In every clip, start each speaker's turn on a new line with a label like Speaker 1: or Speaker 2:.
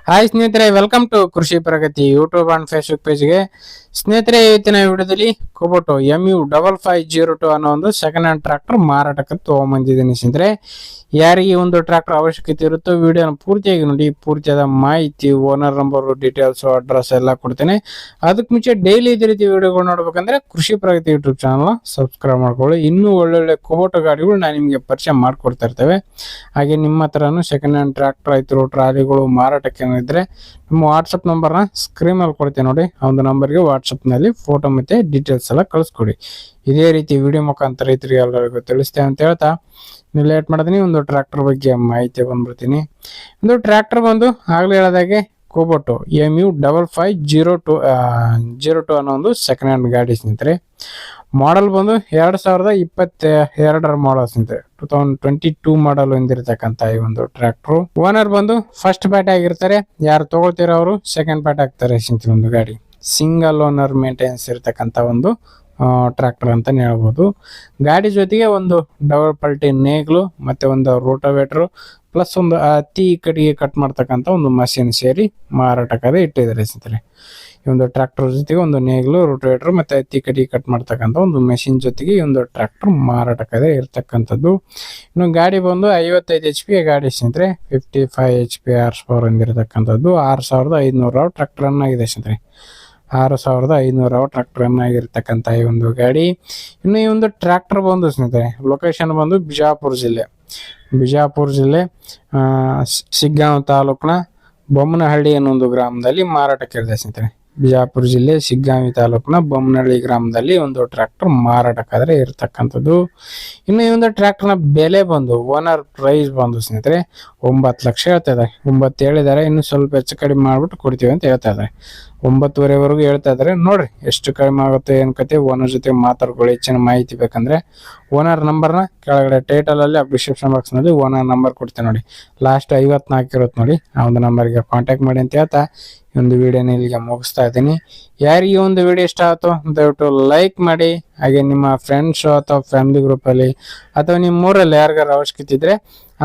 Speaker 1: Hi ಸ್ನೇಹಿತರೆ, welcome to ಕೃಷಿ ಪ್ರಗತಿ YouTube and Facebook ಪೇಜ್ಗೆ. ಸ್ನೇಹಿತರೆ, ಇವತ್ತಿನ ವಿಡಿಯೋದಲ್ಲಿ ಕುಬೋಟಾ MU5502 ಅನ್ನೋ ಒಂದು ಸೆಕೆಂಡ್ ಹ್ಯಾಂಡ್ ಟ್ರಾಕ್ಟರ್ ಮಾರಾಟಕ್ಕೆ ತಗೊಂಬಂದಿದ್ದೀನಿ. ಸ್ನೇಹಿತರೆ, ಯಾರಿಗೆ ಒಂದು ಟ್ರಾಕ್ಟರ್ ಅವಶ್ಯಕತೆ ಇರುತ್ತೋ ವಿಡಿಯೋನ ಪೂರ್ತಿಯಾಗಿ ನೋಡಿ. ಪೂರ್ತಿಯಾದ ಮಾಹಿತಿ, ಓನರ್ ನಂಬರ್, ಡೀಟೇಲ್ಸ್, ಅಡ್ರೆಸ್ ಎಲ್ಲ ಕೊಡ್ತೇನೆ. ಅದಕ್ಕೆ ಮುಂಚೆ ಡೈಲಿ ಇದೇ ರೀತಿ ವಿಡಿಯೋಗಳು ನೋಡ್ಬೇಕಂದ್ರೆ ಕೃಷಿ ಪ್ರಗತಿ ಯೂಟ್ಯೂಬ್ ಚಾನಲ್ ಸಬ್ಸ್ಕ್ರೈಬ್ ಮಾಡ್ಕೊಳ್ಳಿ. ಇನ್ನೂ ಒಳ್ಳೊಳ್ಳೆ ಕುಬೋಟಾ ಗಾಡಿಗಳು ನಾನು ನಿಮಗೆ ಪರಿಚಯ ಮಾಡ್ಕೊಡ್ತಾ ಇರ್ತೇವೆ. ಹಾಗೆ ನಿಮ್ಮ ಹತ್ರನೂ ಸೆಕೆಂಡ್ ಹ್ಯಾಂಡ್ ಟ್ರಾಕ್ಟರ್ ಆಯ್ತು, ಟ್ರಾಲಿಗಳು ಮಾರಾಟಕ್ಕೆ ಇದ್ರೆ ನಿಮ್ಮ ವಾಟ್ಸಪ್ ನಂಬರ್ನ ಸ್ಕ್ರೀನ್ ಅಲ್ಲಿ ಕೊಡ್ತೀನಿ ನೋಡಿ. ಆ ಒಂದು ನಂಬರ್ಗೆ ವಾಟ್ಸಪ್ ನಲ್ಲಿ ಫೋಟೋ ಮತ್ತೆ ಡೀಟೇಲ್ಸ್ ಎಲ್ಲ ಕಳಿಸ್ಕೊಡಿ. ಇದೇ ರೀತಿ ವಿಡಿಯೋ ಮುಖಾಂತರ ರೈತರಿಗೆ ಎಲ್ಲರಿಗೂ ತಿಳಿಸ್ತೇವೆ ಅಂತ ಹೇಳ್ತಾ ನೀವು ಲೇಟ್ ಮಾಡಿದೀನಿ. ಒಂದು ಟ್ರಾಕ್ಟರ್ ಬಗ್ಗೆ ಮಾಹಿತಿ ಬಂದ್ಬಿಡ್ತೀನಿ. ಒಂದು ಟ್ರಾಕ್ಟರ್ ಬಂದು ಆಗ್ಲೇ ಹೇಳೋದಾಗೆ ಕುಬೋಟಾ MU5502 ಅನ್ನೋ ಒಂದು ಸೆಕೆಂಡ್ ಹ್ಯಾಂಡ್ ಗಾಡಿ ಸ್ನೇಹಿತರೆ. ಮಾಡೆಲ್ ಬಂದು 2022 ಮಾಡೆಲ್ ಸ್ನೇಹಿತರೆ. 2022 ಮಾಡೆಲ್ ಹೊಂದಿರತಕ್ಕಂತ ಈ ಒಂದು ಟ್ರಾಕ್ಟರ್. ಓನರ್ ಬಂದು ಫಸ್ಟ್ ಪಾರ್ಟಿ ಆಗಿರ್ತಾರೆ. ಯಾರು ತಗೊಳ್ತೀರ ಅವರು ಸೆಕೆಂಡ್ ಪಾರ್ಟಿ ಆಗ್ತಾರೆ ಸ್ನೇಹಿತರೆ. ಒಂದು ಗಾಡಿ ಸಿಂಗಲ್ ಓನರ್ ಮೇಂಟೆನೆನ್ಸ್ ಇರತಕ್ಕಂತ ಒಂದು ಟ್ರಾಕ್ಟರ್ ಅಂತಾನೆ ಹೇಳ್ಬೋದು. ಗಾಡಿ ಜೊತೆಗೆ ಒಂದು ಡಬಲ್ ಪಲ್ಟಿ ನೇಗ್ಲು ಮತ್ತೆ ಒಂದು ರೋಟೋವೇಟರ್ ಪ್ಲಸ್ ಒಂದು ಹತ್ತಿ ಕಡೆಗೆ ಕಟ್ ಮಾಡ್ತಕ್ಕಂಥ ಒಂದು ಮಷೀನ್ ಸೇರಿ ಮಾರಾಟಕ್ಕೆ ಇಟ್ಟಿದ್ದಾರೆ ಸ್ನೇಹಿತರೆ. ಈ ಒಂದು ಟ್ರಾಕ್ಟರ್ ಜೊತೆಗೆ ಒಂದು ನೇಗ್ಲು, ರೋಟೋವೇಟರ್ ಮತ್ತೆ ಹತ್ತಿ ಕಡೆಗೆ ಕಟ್ ಮಾಡ್ತಕ್ಕಂಥ ಒಂದು ಮೆಷಿನ್ ಜೊತೆಗೆ ಈ ಒಂದು ಟ್ರಾಕ್ಟರ್ ಮಾರಾಟಕ್ಕೆ ಇರ್ತಕ್ಕಂಥದ್ದು. ಇನ್ನು ಗಾಡಿ ಬಂದು 55 HP ಗಾಡಿ ಸ್ನೇಹಿತರೆ. 55 HP ಹಾರ್ಸ್ ಪವರ್ ಹೊಂದಿರತಕ್ಕಂಥದ್ದು. 6500 ಟ್ರಾಕ್ಟರ್ ರನ್ ಆಗಿದೆ ಸ್ನೇಹಿತರೆ. 6500 ಟ್ರಾಕ್ಟರ್ ರನ್ ಆಗಿರ್ತಕ್ಕಂಥ ಈ ಒಂದು ಗಾಡಿ. ಇನ್ನು ಈ ಒಂದು ಟ್ರಾಕ್ಟರ್ ಬಂದು ಸ್ನೇಹಿತರೆ ಲೊಕೇಶನ್ ಬಂದು ಬಿಜಾಪುರ ಜಿಲ್ಲೆ ಸಿಗ್ಗಾಂವ್ ತಾಲೂಕಿನ ಬೊಮ್ಮನಹಳ್ಳಿ ಅನ್ನೋ ಒಂದು ಗ್ರಾಮದಲ್ಲಿ ಮಾರಾಟಕ್ಕೆ ಇದೆ ಸ್ನೇಹಿತರೆ. ಬಿಜಾಪುರ ಜಿಲ್ಲೆ ಸಿಗ್ಗಾಂವಿ ತಾಲೂಕಿನ ಬೊಮ್ಮನಹಳ್ಳಿ ಗ್ರಾಮದಲ್ಲಿ ಒಂದು ಟ್ರಾಕ್ಟರ್ ಮಾರಾಟಕ್ಕಾದ್ರೆ ಇರ್ತಕ್ಕಂಥದ್ದು. ಇನ್ನು ಈ ಒಂದು ಟ್ರಾಕ್ಟರ್ನ ಬೆಲೆ ಬಂದು ಓನರ್ ಪ್ರೈಸ್ ಬಂದು ಸ್ನೇಹಿತರೆ 9 ಲಕ್ಷ ಹೇಳ್ತಾ ಇದ್ದಾರೆ. 9 ಹೇಳಿದ್ದಾರೆ. ಇನ್ನು ಸ್ವಲ್ಪ ಹೆಚ್ಚು ಕಡಿಮೆ ಮಾಡ್ಬಿಟ್ಟು ಕೊಡ್ತೀವಿ ಅಂತ ಹೇಳ್ತಾ ಇದ್ದಾರೆ. 9.5ವರೆಗೂ ಹೇಳ್ತಾ ಇದ್ದಾರೆ. ನೋಡ್ರಿ ಎಷ್ಟು ಕಡಿಮೆ ಆಗುತ್ತೆ ಏನ್ ಕತೆ. ಓನರ್ ಜೊತೆ ಮಾತಾಡ್ಕೊಳ್ಳಿ. ಹೆಚ್ಚಿನ ಮಾಹಿತಿ ಬೇಕಂದ್ರೆ ಓನರ್ ನಂಬರ್ನ ಕೆಳಗಡೆ ಟೈಟಲ್ ಅಲ್ಲಿ ಡಿಸ್ಕ್ರಿಪ್ಷನ್ ಬಾಕ್ಸ್ ನಲ್ಲಿ ಓನರ್ ನಂಬರ್ ಕೊಡ್ತೇನೆ ನೋಡಿ. ಲಾಸ್ಟ್ 54 ಇರುತ್ತೆ ನೋಡಿ. ಆ ಒಂದು ನಂಬರ್ಗೆ ಕಾಂಟ್ಯಾಕ್ಟ್ ಮಾಡಿ ಅಂತ ಹೇಳ್ತಾ ಈ ಒಂದು ವಿಡಿಯೋನ ಇಲ್ಲಿಗೆ ಮುಗಿಸ್ತಾ ಇದ್ದೀನಿ. ಯಾರಿಗೆ ಈ ಒಂದು ವಿಡಿಯೋ ಇಷ್ಟ ಆಯ್ತು ದಯವಿಟ್ಟು ಲೈಕ್ ಮಾಡಿ. ಹಾಗೆ ನಿಮ್ಮ ಫ್ರೆಂಡ್ಸ್ ಅಥವಾ ಫ್ಯಾಮಿಲಿ ಗ್ರೂಪ್ ಅಲ್ಲಿ ಅಥವಾ ನಿಮ್ಮ ಊರಲ್ಲಿ ಯಾರಿಗಾರ ಅವಶ್ಯಕತೆ ಇದ್ರೆ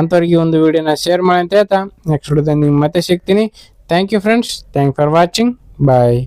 Speaker 1: ಅಂಥವ್ರಿಗೆ ಒಂದು ವಿಡಿಯೋನ ಶೇರ್ ಮಾಡಿ ಅಂತ ಹೇಳ್ತಾ ನೆಕ್ಸ್ಟ್ ವಿಡಿಯೋದಲ್ಲಿ ನಿಮ್ಗೆ ಮತ್ತೆ ಸಿಗ್ತೀನಿ. Thank you friends. Thank for watching. Bye.